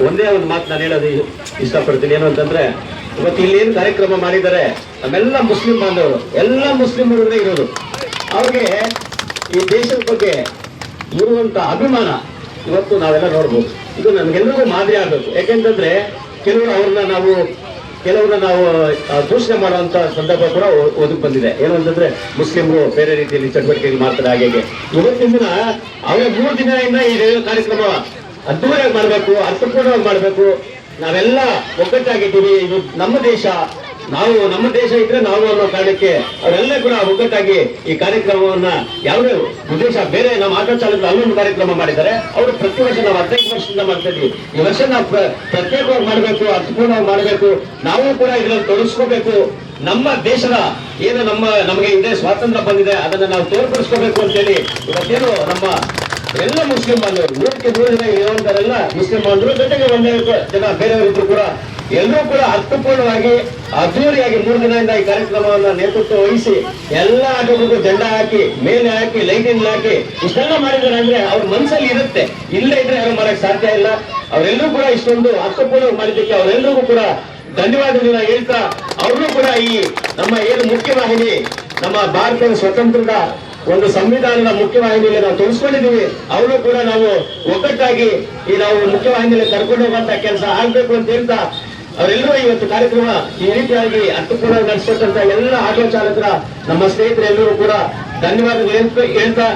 ಒಂದೇ ಒಂದು ಮಾತು ನಾನು ಹೇಳೋದು ಇಷ್ಟಪಡ್ತೀನಿ. ಏನು ಅಂತಂದ್ರೆ, ಇವತ್ತು ಇಲ್ಲಿ ಏನು ಕಾರ್ಯಕ್ರಮ ಮಾಡಿದ್ದಾರೆ ನಮ್ಮೆಲ್ಲ ಮುಸ್ಲಿಂ ಬಾಂಧವರು, ಎಲ್ಲ ಮುಸ್ಲಿಮರೇ ಇರೋದು. ಅವ್ರಿಗೆ ಈ ದೇಶದ ಬಗ್ಗೆ ಇರುವಂತ ಅಭಿಮಾನ ಇವತ್ತು ನಾವೆಲ್ಲ ನೋಡ್ಬೋದು. ಇದು ನಮ್ಗೆಲ್ಲರಿಗೂ ಮಾದರಿ ಆಗ್ಬೇಕು. ಯಾಕೆಂತಂದ್ರೆ ಕೆಲವರನ್ನ ನಾವು ದೂಷಣೆ ಮಾಡುವಂತ ಸಂದರ್ಭ ಕೂಡ ಒದಗಿ ಬಂದಿದೆ. ಏನು ಅಂತಂದ್ರೆ ಮುಸ್ಲಿಮರು ಬೇರೆ ರೀತಿಯಲ್ಲಿ ಚಟುವಟಿಕೆಗಳು ಮಾಡ್ತಾರೆ. ಹಾಗೆ ಇವತ್ತಿನ ದಿನ ಅವರ 3 ದಿನದಿಂದ ಈ ಕಾರ್ಯಕ್ರಮ ಅದ್ದೂರಿಯಾಗಿ ಮಾಡಬೇಕು, ಅರ್ಥಪೂರ್ಣವಾಗಿ ಮಾಡಬೇಕು. ನಾವೆಲ್ಲ ಒಗ್ಗಟ್ಟಾಗಿದ್ದೀವಿ. ಇದು ನಮ್ಮ ದೇಶ, ನಮ್ಮ ದೇಶ ಇದ್ರೆ ನಾವು ಅನ್ನೋ ಕಾರಣಕ್ಕೆ ಅವರೆಲ್ಲ ಕೂಡ ಒಗ್ಗಟ್ಟಾಗಿ ಈ ಕಾರ್ಯಕ್ರಮವನ್ನ ಯಾವುದೇ ಉದ್ದೇಶ ಬೇರೆ ನಮ್ಮ ಆಟೋ ಚಾಲಕರು ಅಲ್ಲೊಂದು ಕಾರ್ಯಕ್ರಮ ಮಾಡಿದ್ದಾರೆ. ಅವರು ಪ್ರತಿ ವರ್ಷ ನಾವು 15 ವರ್ಷದಿಂದ ಮಾಡ್ತಾ ಇದ್ವಿ. ಈ ವರ್ಷ ನಾವು ಪ್ರತ್ಯೇಕವಾಗಿ ಮಾಡಬೇಕು, ಅರ್ಥಪೂರ್ಣವಾಗಿ ಮಾಡಬೇಕು. ನಾವು ಕೂಡ ಇದರಲ್ಲಿ ತೊಡಗಿಸ್ಕೋಬೇಕು. ನಮ್ಮ ದೇಶದ ಏನು ನಮಗೆ ಇದೆ ಸ್ವಾತಂತ್ರ್ಯ ಬಂದಿದೆ, ಅದನ್ನ ನಾವು ತೋರ್ಪಡಿಸ್ಕೋಬೇಕು ಅಂತೇಳಿ ಇವತ್ತೇನು ನಮ್ಮ ಎಲ್ಲ ಮುಸ್ಲಿಂ ಬಾಂಧವರು 100ಕ್ಕೆ 100 ಜನ ಇರುವಂತರೆಲ್ಲ ಮುಸ್ಲಿಂ ಬಾಂಧವರು, ಜೊತೆಗೆ 150 ಜನ ಬೇರೆಯವರಿದ್ರು ಕೂಡ ಎಲ್ಲರೂ ಕೂಡ ಅರ್ಥಪೂರ್ಣವಾಗಿ ಅದ್ದೂರಿಯಾಗಿ 3 ದಿನದಿಂದ ಈ ಕಾರ್ಯಕ್ರಮವನ್ನ ನೇತೃತ್ವ ವಹಿಸಿ ಎಲ್ಲ ಆಟೋಗಳಿಗೂ ಜೆಂಡ ಹಾಕಿ, ಮೇಲೆ ಹಾಕಿ, ಲೈಟಿಂಗ್ ಹಾಕಿ ಇಷ್ಟೆಲ್ಲ ಮಾಡಿದ್ದಾರೆ. ಅಂದ್ರೆ ಅವ್ರ ಮನಸ್ಸಲ್ಲಿ ಇರುತ್ತೆ, ಇಲ್ಲೇ ಇದ್ರೆ ಯಾರು ಮಾಡಕ್ ಸಾಧ್ಯ ಇಲ್ಲ. ಅವರೆಲ್ಲರೂ ಕೂಡ ಇಷ್ಟೊಂದು ಅರ್ಥಪೂರ್ಣವಾಗಿ ಮಾಡಿದ್ದಕ್ಕೆ ಅವರೆಲ್ಲರಿಗೂ ಕೂಡ ಧನ್ಯವಾದಗಳನ್ನ ಹೇಳ್ತಾ, ಅವ್ರನ್ನೂ ಕೂಡ ಈ ನಮ್ಮ ಏನು ಮುಖ್ಯವಾಹಿನಿ, ನಮ್ಮ ಭಾರತದ ಸ್ವತಂತ್ರದ ಒಂದು ಸಂವಿಧಾನದ ಮುಖ್ಯವಾಹಿನಿಯಲ್ಲಿ ನಾವು ತೊಡಗಿಸ್ಕೊಂಡಿದ್ದೀವಿ. ಅವರು ಕೂಡ ನಾವು ಒಗ್ಗಟ್ಟಾಗಿ ಈ ನಾವು ಮುಖ್ಯವಾಹಿನಿಯಲ್ಲಿ ಕರ್ಕೊಂಡು ಹೋಗುವಂತ ಕೆಲಸ ಆಗ್ಬೇಕು ಅಂತ ಹೇಳ್ತಾ, ಅವರೆಲ್ಲರೂ ಇವತ್ತು ಕಾರ್ಯಕ್ರಮ ಈ ರೀತಿಯಾಗಿ ಅರ್ಥಪೂರ್ಣ ನಡೆಸತಕ್ಕಂಥ ಎಲ್ಲ ಆಟೋ ಚಾಲಕರ ನಮ್ಮ ಸ್ನೇಹಿತರೆಲ್ಲರೂ ಕೂಡ ಧನ್ಯವಾದಗಳು ಹೇಳ್ತಾ,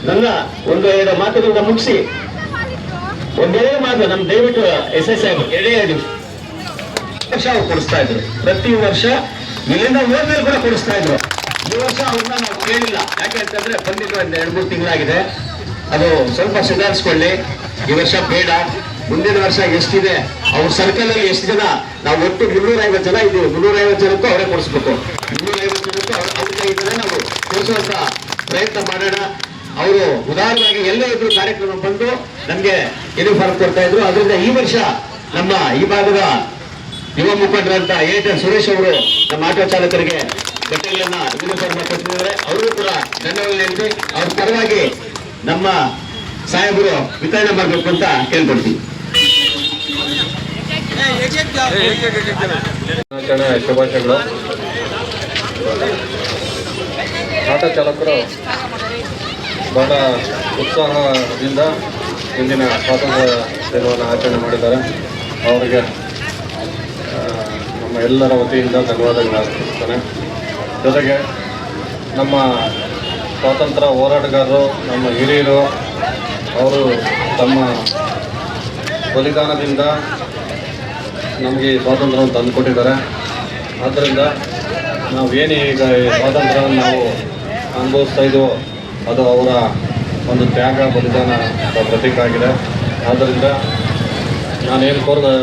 ನನ್ನ 1-2 ಮಾತುಗಳನ್ನ ಮುಗಿಸಿ ಒಂದೇ ಮಾತು, ನಮ್ ದಯವಿಟ್ಟು SI ಸಾಹೇಬ್ 2 ವರ್ಷ ಅವ್ರು ಕೊಡಿಸ್ತಾ ಇದ್ರು. ಪ್ರತಿ ವರ್ಷ ಇಲ್ಲಿಂದ ಹೋದ್ಮೇಲೆ ಕೂಡ ಕೊಡಿಸ್ತಾ ಇದ್ರು. ಈ ವರ್ಷ ಅವ್ರನ್ನ ನಾವು ಕೇಳಿಲ್ಲ. ಯಾಕೆ ಅಂತಂದ್ರೆ ಬಂದಿದ್ದು 2-3 ತಿಂಗಳಾಗಿದೆ. ಅದು ಸ್ವಲ್ಪ ಸುಧಾರಿಸ್ಕೊಳ್ಳಿ. ಈ ವರ್ಷ ಬೇಡ, ಮುಂದಿನ ವರ್ಷ ಎಷ್ಟಿದೆ ಅವ್ರ ಸರ್ಕಲ್ ಅಲ್ಲಿ ಎಷ್ಟು ಜನ, ನಾವು ಒಟ್ಟು 350 ಜನ ಇದ್ದೀವಿ. 350 ಜನಕ್ಕೂ ಅವರೇ ಕೊಡಿಸ್ಬೇಕು. 350 ಜನಕ್ಕೂ ಅವ್ರ ಕೈಯಿಂದಲೇ ನಾವು ಕೊಡಿಸುವಂತ ಪ್ರಯತ್ನ ಮಾಡೋಣ. ಅವರು ಉದಾಹರಣೆಯಾಗಿ ಎಲ್ಲ ಇದ್ರು ಕಾರ್ಯಕ್ರಮ ಬಂದು ನಮ್ಗೆ ಯೂನಿಫಾರ್ಮ್ ಕೊಡ್ತಾ ಇದ್ರು. ಅದರಿಂದ ಈ ವರ್ಷ ನಮ್ಮ ಈ ಭಾಗದ ಯುವ ಮುಖಂಡರಂತ ATL ಸುರೇಶ್ ಅವರು ನಮ್ಮ ಆಟೋ ಚಾಲಕರಿಗೆ ಬಟ್ಟೆಗಳನ್ನ ಯೂನಿಫಾರ್ಮ್ ಕೊಟ್ಟಿದ್ದಾರೆ. ಅವರು ಕೂಡ ಧನ್ಯವಾದ ಹೇಳ್ತೀವಿ. ಅವ್ರ ಪರವಾಗಿ ನಮ್ಮ ಸಾಹೇಬರು ವಿತರಣೆ ಮಾಡಬೇಕು ಅಂತ ಕೇಳ್ಕೊಡ್ತೀವಿ. ಶುಭಾಶಯಗಳು. ಆಟೋ ಚಾಲಕರು ಬಹಳ ಉತ್ಸಾಹದಿಂದ ಇಂದಿನ ಸ್ವಾತಂತ್ರ್ಯ ದಿನವನ್ನು ಆಚರಣೆ ಮಾಡಿದ್ದಾರೆ. ಅವರಿಗೆ ನಮ್ಮ ಎಲ್ಲರ ವತಿಯಿಂದ ಧನ್ಯವಾದಗಳು ಅರ್ಪಿಸ್ತೇನೆ. ಜೊತೆಗೆ ನಮ್ಮ ಸ್ವಾತಂತ್ರ್ಯ ಹೋರಾಟಗಾರರು, ನಮ್ಮ ಹಿರಿಯರು, ಅವರು ತಮ್ಮ ಬಲಿದಾನದಿಂದ ನಮಗೆ ಈ ಸ್ವಾತಂತ್ರ್ಯವನ್ನು ತಂದುಕೊಟ್ಟಿದ್ದಾರೆ. ಆದ್ದರಿಂದ ನಾವೇನು ಈಗ ಈ ಸ್ವಾತಂತ್ರ್ಯವನ್ನು ನಾವು ಅನುಭವಿಸ್ತಾ ಇದ್ದೀವೋ ಅದು ಅವರ ಒಂದು ತ್ಯಾಗ, ಬಲಿದಾನ ಪ್ರತೀಕ ಆಗಿದೆ. ಆದ್ದರಿಂದ ನಾನೇನು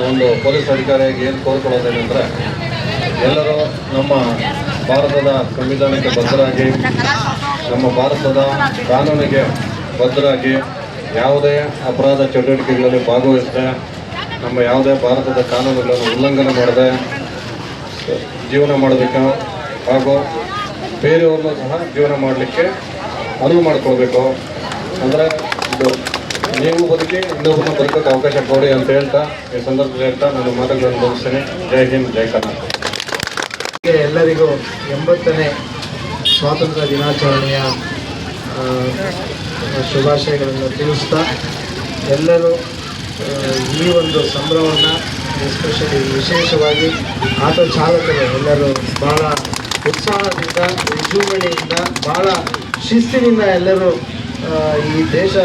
ಒಂದು ಪೊಲೀಸ್ ಅಧಿಕಾರಿಯಾಗಿ ಏನು ಕೋರ್ಕೊಳ್ಳೋದೇನೆಂದರೆ, ಎಲ್ಲರೂ ನಮ್ಮ ಭಾರತದ ಸಂವಿಧಾನಕ್ಕೆ ಬದ್ಧರಾಗಿ, ನಮ್ಮ ಭಾರತದ ಕಾನೂನಿಗೆ ಬದ್ಧರಾಗಿ, ಯಾವುದೇ ಅಪರಾಧ ಚಟುವಟಿಕೆಗಳಲ್ಲಿ ಭಾಗವಹಿಸದೆ, ನಮ್ಮ ಯಾವುದೇ ಭಾರತದ ಕಾನೂನುಗಳನ್ನು ಉಲ್ಲಂಘನೆ ಮಾಡದೆ ಜೀವನ ಮಾಡಬೇಕು. ಹಾಗೂ ಬೇರೆಯವ್ರನ್ನೂ ಸಹ ಜೀವನ ಮಾಡಲಿಕ್ಕೆ ಅನುವು ಮಾಡಿಕೊಳ್ಬೇಕು. ಅಂದರೆ ಇದು ನೀವು ಬದುಕಿ ಇನ್ನೊಬ್ಬರನ್ನ ಬದುಕೋಕ್ಕೆ ಅವಕಾಶ ಕೊಡಿ ಅಂತ ಹೇಳ್ತಾ, ಈ ಸಂದರ್ಭದಲ್ಲಿ ಹೇಳ್ತಾ ನಾನು ಮಾತುಗಳನ್ನು ಮುಗಿಸ್ತೇನೆ. ಜೈ ಹಿಂದ್, ಜೈ ಕರ್ನಾಟಕ. ಎಲ್ಲರಿಗೂ 80ನೇ ಸ್ವಾತಂತ್ರ್ಯ ದಿನಾಚರಣೆಯ ಶುಭಾಶಯಗಳನ್ನು ತಿಳಿಸ್ತಾ, ಎಲ್ಲರೂ ಈ ಒಂದು ಸಂಭ್ರಮವನ್ನು ಎಸ್ಪೆಷಲಿ ವಿಶೇಷವಾಗಿ ಆಟೋ ಚಾಲಕರು ಎಲ್ಲರೂ ಭಾಳ ಉತ್ಸಾಹದಿಂದ, ವಿಜೃಂಭಣೆಯಿಂದ, ಭಾಳ ಶಿಸ್ತಿನಿಂದ ಎಲ್ಲರೂ ಈ ದೇಶ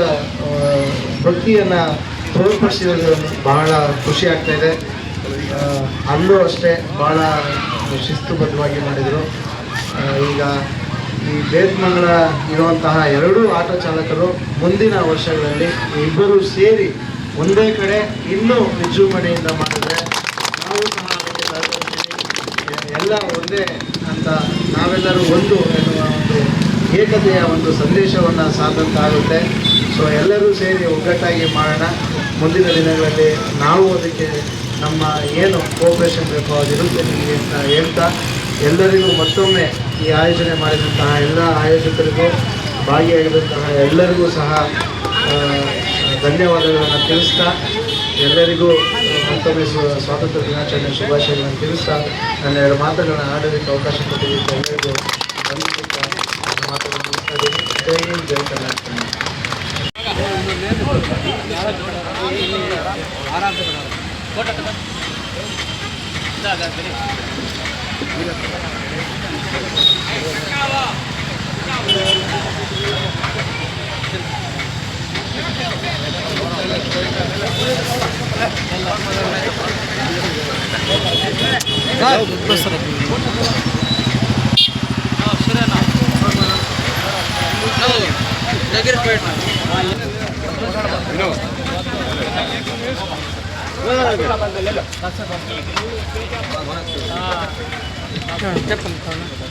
ಭಕ್ತಿಯನ್ನು ತೋರ್ಪಡಿಸಿರೋದು ಬಹಳ ಖುಷಿ ಆಗ್ತಾಯಿದೆ. ಅಲ್ಲೂ ಅಷ್ಟೇ ಭಾಳ ಶಿಸ್ತುಬದ್ಧವಾಗಿ ಮಾಡಿದರು. ಈಗ ಈ ಬೇತ್ಮಂಗಲ ಇರುವಂತಹ 2 ಆಟೋ ಚಾಲಕರು ಮುಂದಿನ ವರ್ಷಗಳಲ್ಲಿ ಇಬ್ಬರು ಸೇರಿ ಒಂದೇ ಕಡೆ ಇನ್ನೂ ವಿಜೃಂಭಣೆಯಿಂದ ಮಾಡಿದ್ರೆ ನಾವು ಸಹ ಅದಕ್ಕೆ ಸಹಕರಿಸ್ತೀವಿ. ಎಲ್ಲ ಒಂದೇ ಅಂತ ನಾವೆಲ್ಲರೂ ಒಂದು ಎನ್ನುವ ಒಂದು ಏಕತೆಯ ಒಂದು ಸಂದೇಶವನ್ನು ಸಾಧಂತಾಗುತ್ತೆ. ಸೊ ಎಲ್ಲರೂ ಸೇರಿ ಒಗ್ಗಟ್ಟಾಗಿ ಮಾಡೋಣ. ಮುಂದಿನ ದಿನಗಳಲ್ಲಿ ನಾವು ಅದಕ್ಕೆ ನಮ್ಮ ಏನು ಕೋಆಪರೇಷನ್ ಬೇಕೋ ಅದಿರುತ್ತೆ ನಿಮಗೆ ಅಂತ ಹೇಳ್ತಾ, ಎಲ್ಲರಿಗೂ ಮತ್ತೊಮ್ಮೆ ಈ ಆಯೋಜನೆ ಮಾಡಿದಂತಹ ಎಲ್ಲ ಆಯೋಜಕರಿಗೂ, ಭಾಗಿಯಾಗಿದ್ದಂತಹ ಎಲ್ಲರಿಗೂ ಸಹ ಧನ್ಯವಾದಗಳನ್ನು ತಿಳಿಸ್ತಾ, ಎಲ್ಲರಿಗೂ ಮತ್ತೊಮ್ಮೆ ಸ್ವಾತಂತ್ರ್ಯ ದಿನಾಚರಣೆ ಶುಭಾಶಯಗಳನ್ನು ತಿಳಿಸ್ತಾ ನನ್ನ 2 ಮಾತುಗಳನ್ನು ಆಡೋದಕ್ಕೆ ಅವಕಾಶ ಕೊಟ್ಟಿದ್ದಕ್ಕೆ ಎಲ್ಲರಿಗೂ ವಂದಿಸುತ್ತಾ ಮಾತುಗಳನ್ನು ಮುಗಿಸ್ತಾ ಇದ್ದೀನಿ. ಜೈ ಹಿಂದ್, ಜೈ ಕರ್ನಾಟಕ. చెప్పండి.